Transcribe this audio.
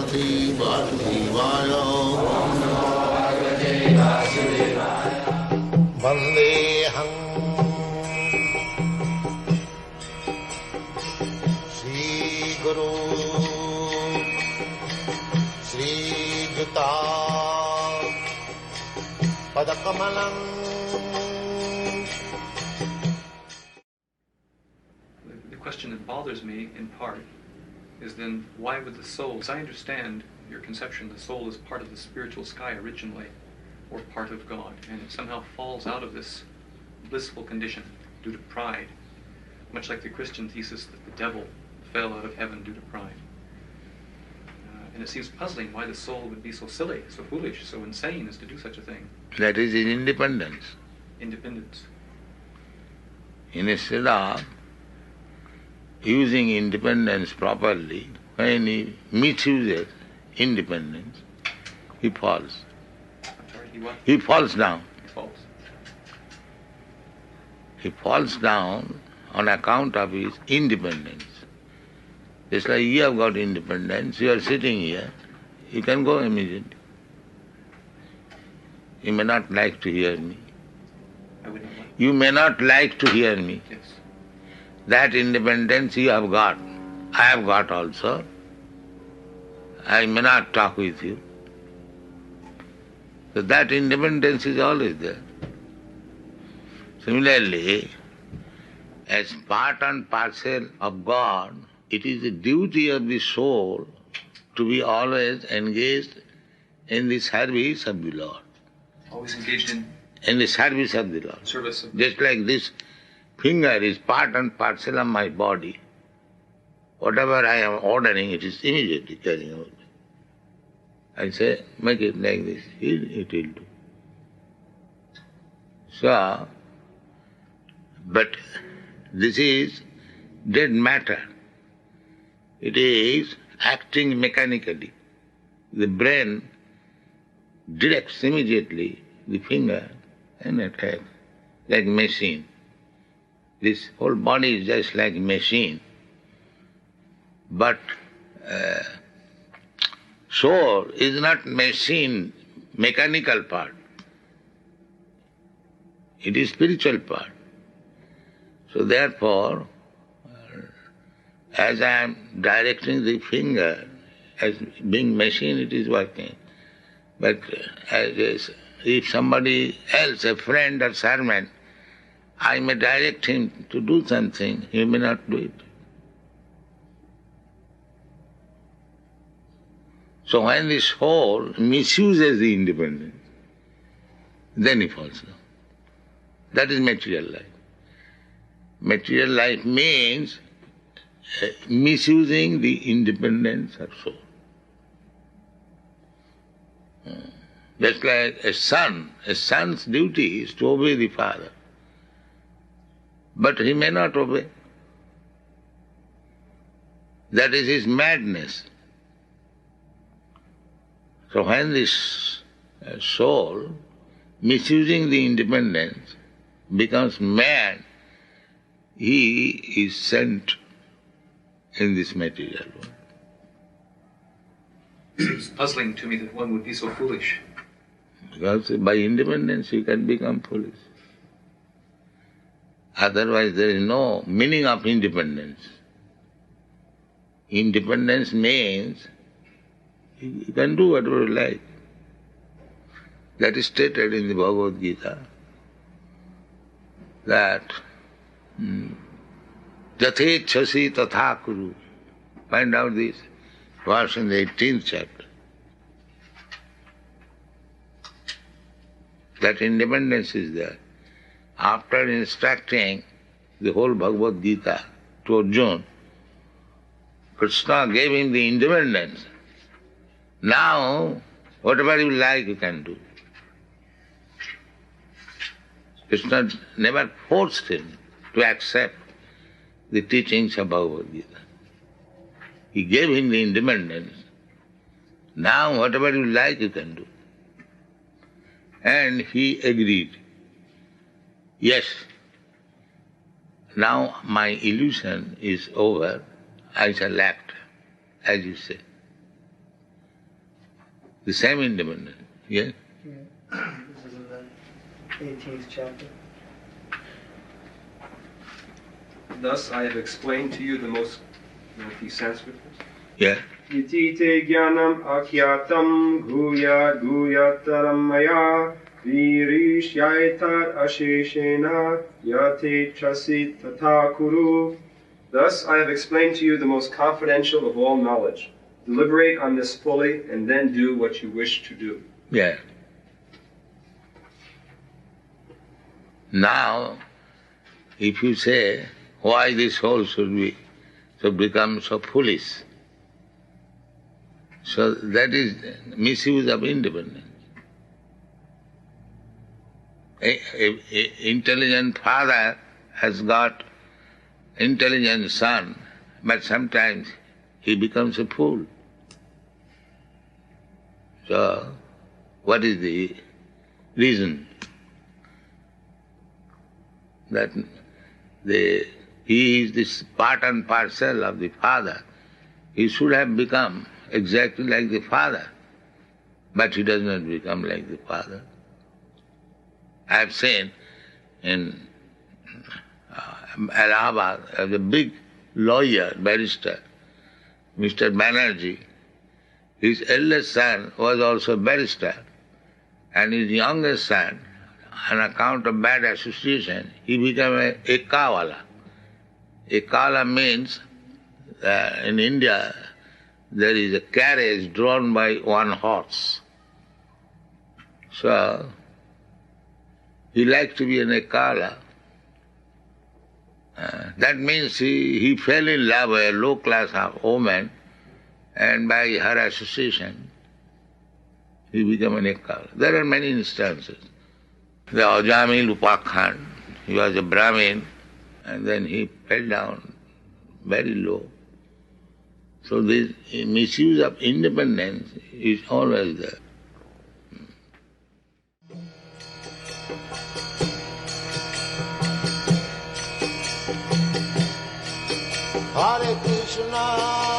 Bhagavate Vasudevaya. Vandeham Shri Guru Shri Juta Padakamalam. The question that bothers me in part is then why would the soul, as I understand your conception, the soul is part of the spiritual sky originally, or part of God, and it somehow falls out of this blissful condition due to pride, much like the Christian thesis that the devil fell out of heaven due to pride. And it seems puzzling why the soul would be so silly, so foolish, so insane as to do such a thing. That is in independence. Independence. Instead of using independence properly, when he misuses independence, he falls. I'm sorry, he what? He falls down. He falls. He falls down on account of his independence. Just like you have got independence, you are sitting here, you can go immediately. You may not like to hear me. I would not like. You may not like to hear me. Yes. That independence you have got. I have got also. I may not talk with you. So that independence is always there. Similarly, as part and parcel of God, it is the duty of the soul to be always engaged in the service of the Lord. Always engaged in the service of the Lord. service of Just like this finger is part and parcel of my body. Whatever I am ordering, it is immediately carrying out. I say, make it like this, it will do. So, but this is dead matter. It is acting mechanically. The brain directs immediately the finger and attacks, like machine. This whole body is just like a machine. But soul is not machine, mechanical part. It is spiritual part. So therefore, as I am directing the finger, as being machine it is working. But if somebody else, a friend or servant, I may direct him to do something, he may not do it. So when the soul misuses the independence, then he falls down. That is material life. Material life means misusing the independence of soul. Just like a son's duty is to obey the father. But he may not obey. That is his madness. So when this soul, misusing the independence, becomes mad, he is sent in this material world. It's puzzling to me that one would be so foolish. Because by independence you can become foolish. Otherwise there is no meaning of independence. Independence means you can do whatever you like. That is stated in the Bhagavad-gita, that Jathechasi tatha kuru. Find out this verse in the 18th chapter. That independence is there. After instructing the whole Bhagavad-gita to Arjuna, Krishna gave him the independence. Now, whatever you like you can do. Krishna never forced him to accept the teachings of Bhagavad-gita. He gave him the independence. Now whatever you like you can do. And he agreed. Yes, now my illusion is over, I shall act, as you say. the same independence. Yeah? Yeah. This is in the 18th chapter. Thus I have explained to you the most... the Sanskrit first? Yeah. Iti te jnanam akyatam guyat guyataram maya virishyaitat asheshena yate chasit tata kuru. Thus I have explained to you the most confidential of all knowledge. Deliberate on this fully and then do what you wish to do. Yeah. Now, if you say, why this soul should become so foolish, so that is misuse of independence. An intelligent father has got intelligent son, but sometimes he becomes a fool. So, what is the reason? That he is this part and parcel of the father. He should have become exactly like the father, but he does not become like the father. I have seen in Allahabad, the big lawyer, barrister, Mr. Banerjee, his eldest son was also a barrister, and his youngest son, on account of bad association, he became a ekawala. Ekawala means in India there is a carriage drawn by one horse. So he liked to be an ekawala. That means he fell in love with a low-class woman, and by her association he became an ekawala. There are many instances. The Ajamil Upakhan, he was a Brahmin, and then he fell down very low. So this misuse of independence is always there. Hare Krishna